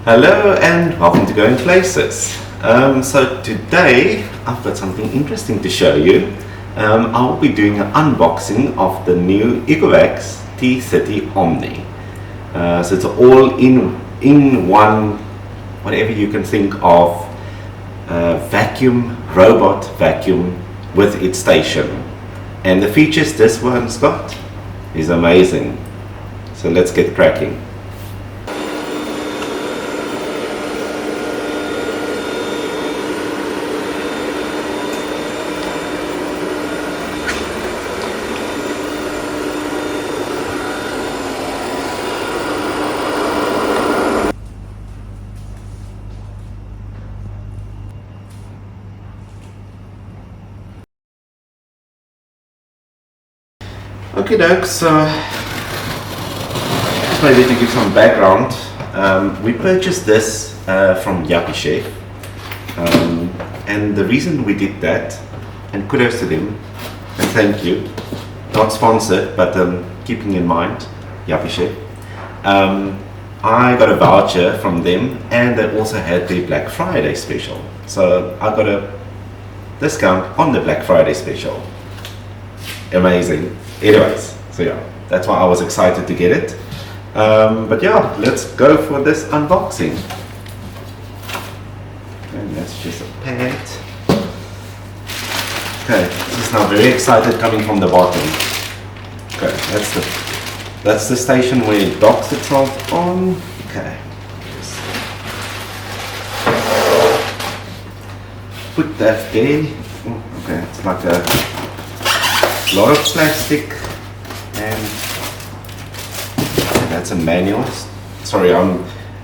Hello and welcome to Going Places. So today I've got something interesting to show you. I'll be doing an unboxing of the new Ecovax D30 OMNI. So it's all in one, whatever you can think of, robot vacuum with its station. And the features this one's got is amazing. So let's get cracking. Okay, dokes, so maybe to give some background, we purchased this from JEcovax, and the reason we did that, and kudos to them, and thank you, not sponsored, but keeping in mind, JEcovax, I got a voucher from them, and they also had the Black Friday special, so I got a discount on the Black Friday special. Amazing. Anyways, so yeah, that's why I was excited to get it. But yeah, let's go for this unboxing. And that's just a pad. Okay, this is now very excited coming from the bottom. Okay, that's the station where it docks itself on. Okay. Put that there. Okay, it's like a lot of plastic, and that's a manual. Sorry,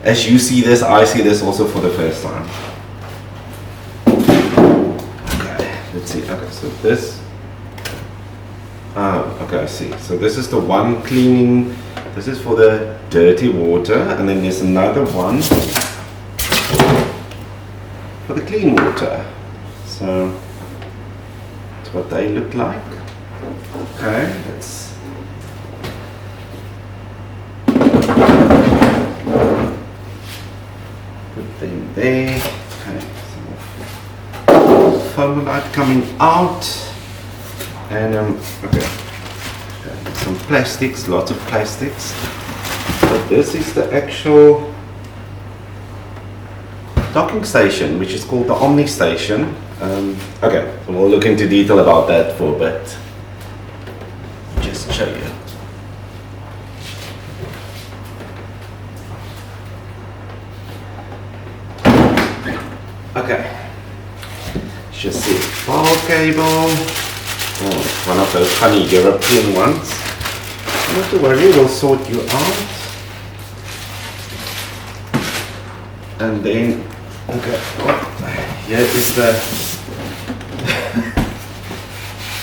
as you see this, I see this also for the first time. Okay, let's see. Okay, so this. Okay, I see. So this is the one cleaning. This is for the dirty water, and then there's another one for the clean water. So that's what they look like. Okay, let's put them there. Okay, so foam light coming out, and okay, some plastics, lots of plastics. So this is the actual docking station, which is called the OMNI station. Okay, so we'll look into detail about that for a bit. Just show you. Okay. Just see power cable. Oh, it's one of those funny European ones. Not to worry, we'll sort you out. And then, okay, here is the.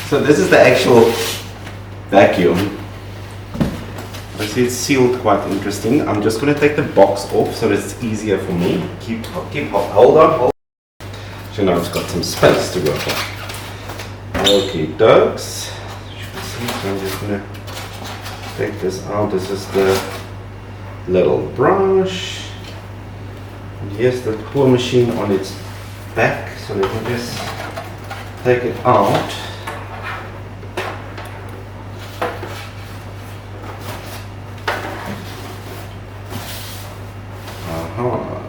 So this is the actual vacuum. I see it's sealed, quite interesting. I'm just going to take the box off so it's easier for me. Hold on. So now it's got some space to work on. Okay, dokes. So I'm just going to take this out. This is the little brush. And here's the pour machine on its back. So we can just take it out.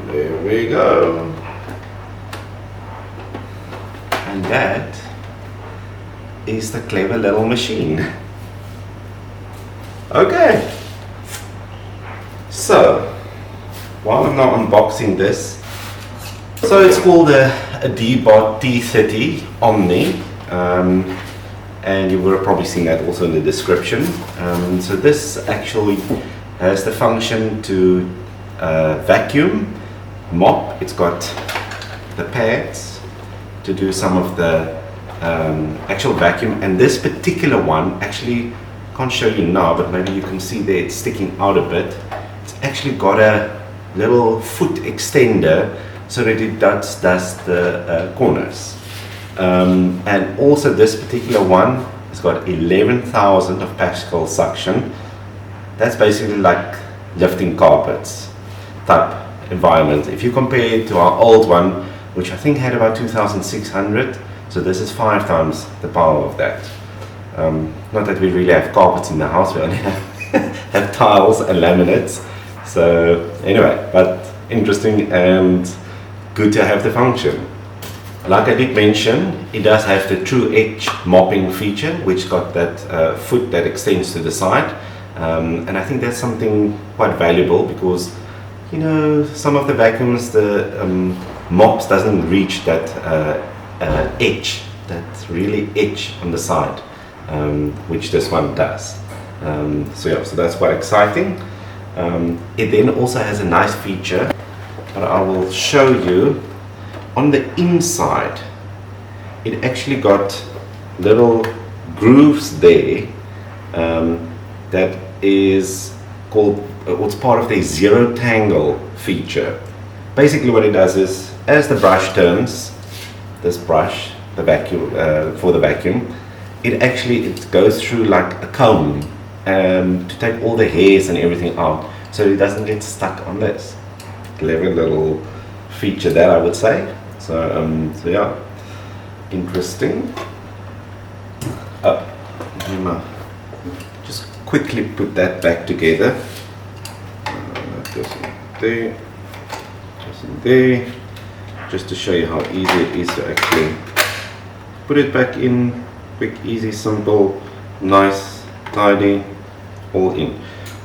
There we go. And that is the clever little machine. Okay. So, while I'm now unboxing this, so it's called a Deebot D30 OMNI. And you would have probably seen that also in the description. So this actually has the function to vacuum, mop. It's got the pads to do some of the actual vacuum, and this particular one, actually can't show you now, but maybe you can see there it's sticking out a bit. It's actually got a little foot extender so that it does the corners, and also this particular one has got 11,000 of Pascal suction. That's basically like lifting carpets type environment. If you compare it to our old one, which I think had about 2,600, so this is 5 times the power of that. Not that we really have carpets in the house, we only have tiles and laminates. So anyway, but interesting and good to have the function. Like I did mention, it does have the true edge mopping feature, which got that foot that extends to the side. And I think that's something quite valuable because, you know, some of the vacuums, the mops doesn't reach that edge, that really edge on the side, which this one does. So yeah, so that's quite exciting. It then also has a nice feature that I will show you. On the inside, it actually got little grooves there that is called, what's part of the zero tangle feature. Basically what it does is, as the brush turns, this brush, the vacuum, for the vacuum, it goes through like a comb to take all the hairs and everything out, so it doesn't get stuck on this. Clever little feature there, I would say. So, so yeah, interesting. Just quickly put that back together. Goes in there, just in there, just to show you how easy it is to actually put it back in. Quick, easy, simple, nice, tidy, all in.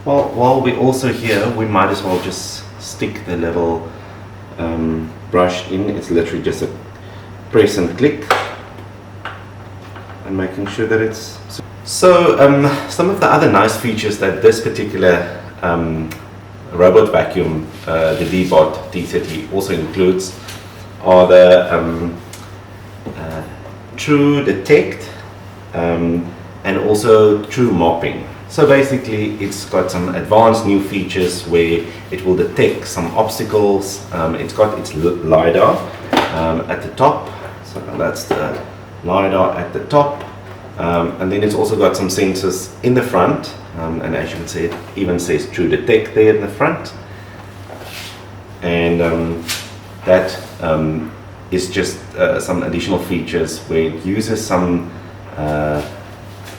Well, while we're also here, we might as well just stick the little brush in. It's literally just a press and click, and making sure that it's so. Some of the other nice features that this particular robot vacuum, the Deebot D30, also includes are the true detect and also true mopping. So basically it's got some advanced new features where it will detect some obstacles. It's got its LiDAR at the top, so that's the LiDAR at the top, and then it's also got some sensors in the front, and as you can see, it even says true detect there in the front, and that is just some additional features where it uses some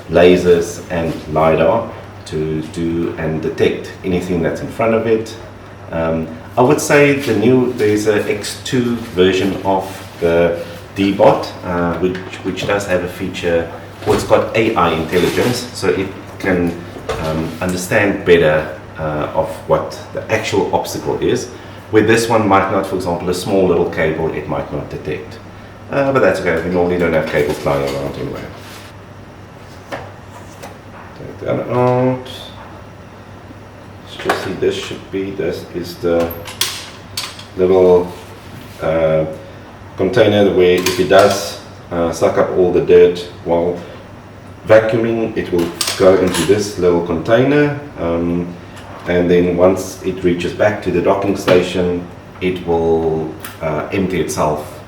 lasers and LiDAR to do and detect anything that's in front of it. I would say there's a X2 version of the Deebot, which does have a feature, well, it's got AI intelligence, so it can understand better of what the actual obstacle is, where this one might not. For example, a small little cable, it might not detect. But that's okay, we normally don't have cables lying around anyway. Take that out. Let's just see, this is the little container where if it does suck up all the dirt while vacuuming, it will go into this little container, and then once it reaches back to the docking station, it will empty itself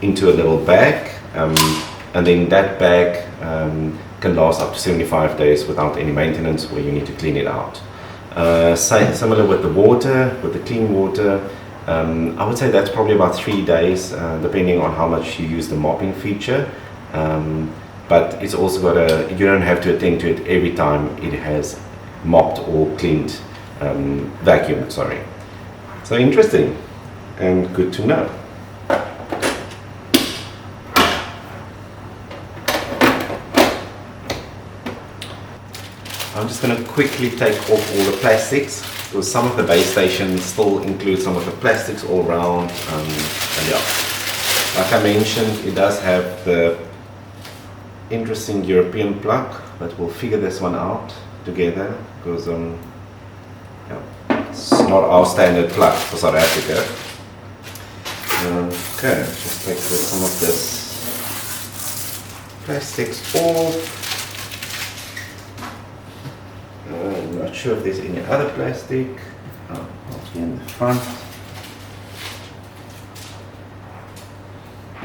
into a little bag, and then that bag can last up to 75 days without any maintenance, where you need to clean it out. Similar with the water, with the clean water, I would say that's probably about 3 days, depending on how much you use the mopping feature. But it's also got you don't have to attend to it every time it has mopped or cleaned, vacuumed, sorry. So interesting and good to know. I'm just going to quickly take off all the plastics, because some of the base stations still include some of the plastics all around, and yeah, like I mentioned, it does have the interesting European plug, but we'll figure this one out together, because yeah, it's not our standard plug for South Africa. Okay, let's just take some of this plastics off. I'm not sure if there's any other plastic. Oh, here in the front.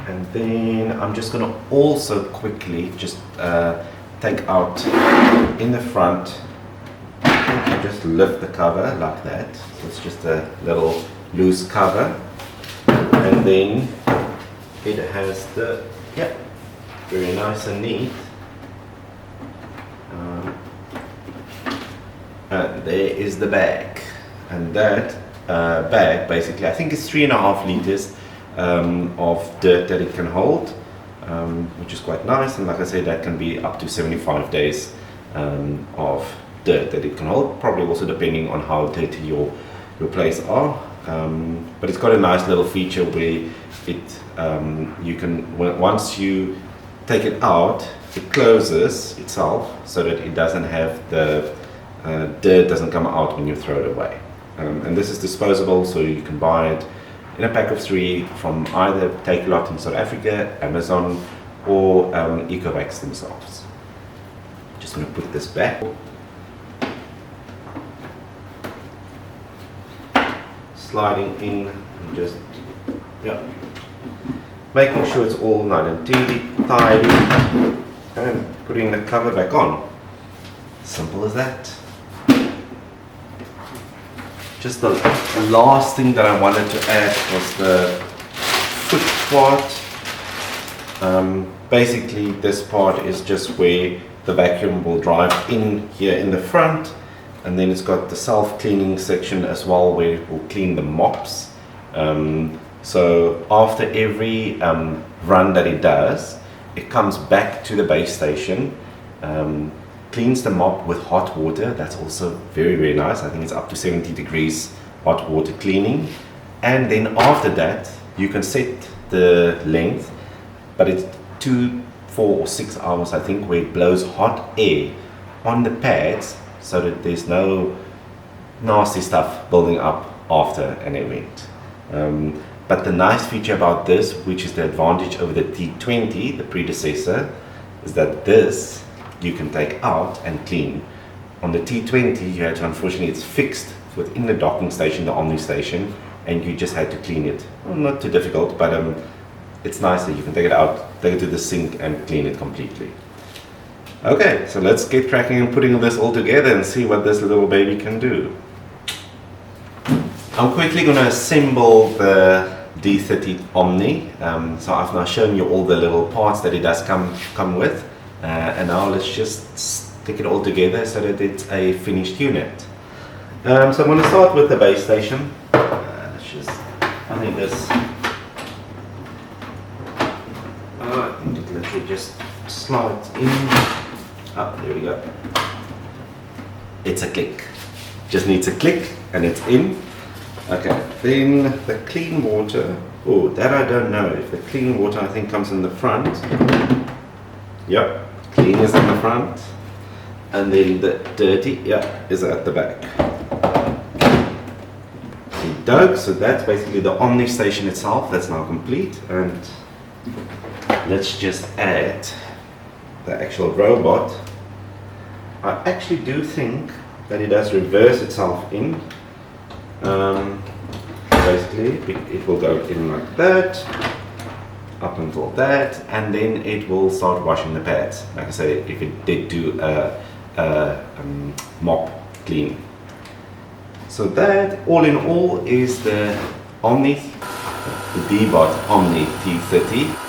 And then I'm just going to also quickly just take out in the front. I just lift the cover like that. So it's just a little loose cover, and then it has the, yeah, very nice and neat. There is the bag, and that bag basically, I think it's 3.5 liters of dirt that it can hold, which is quite nice. And like I said, that can be up to 75 days of dirt that it can hold, probably also depending on how dirty your place are. But it's got a nice little feature where it you can, once you take it out, it closes itself so that it doesn't have the dirt doesn't come out when you throw it away. And this is disposable, so you can buy it in a pack of 3 from either Takealot in South Africa, Amazon, or Ecovacs themselves. Just going to put this back. Sliding in and just, yeah, making sure it's all nice and tidy, and putting the cover back on. Simple as that. Just the last thing that I wanted to add was the foot part. Basically, this part is just where the vacuum will drive in here in the front, and then it's got the self-cleaning section as well, where it will clean the mops. So after every run that it does, it comes back to the base station, cleans the mop with hot water. That's also very, very nice. I think it's up to 70 degrees hot water cleaning. And then after that, you can set the length, but it's 2, 4 or 6 hours, I think, where it blows hot air on the pads so that there's no nasty stuff building up after an event. But the nice feature about this, which is the advantage over the T20, the predecessor, is that this you can take out and clean. On the T20, you had to, unfortunately, it's fixed within the docking station, the Omni station, and you just had to clean it. Well, not too difficult, but it's nice that you can take it out, take it to the sink and clean it completely. Okay, so let's get cracking and putting this all together and see what this little baby can do. I'm quickly going to assemble the D30 Omni. So I've now shown you all the little parts that it does come with. And now let's just stick it all together so that it's a finished unit. So I'm going to start with the base station. Let's just, I think this, I think it literally just slides in. Oh, there we go. It's a click. Just needs a click and it's in. Okay, then the clean water. Oh, that I don't know. If the clean water, I think, comes in the front. Yep. Clean is in the front, and then the dirty, yeah, is at the back. So that's basically the Omni station itself. That's now complete, and let's just add the actual robot. I actually do think that it does reverse itself in. Basically, it will go in like that, up until that, and then it will start washing the pads. Like I say, if it did do a mop clean. So that, all in all, is the Omni, the Deebot Omni T30.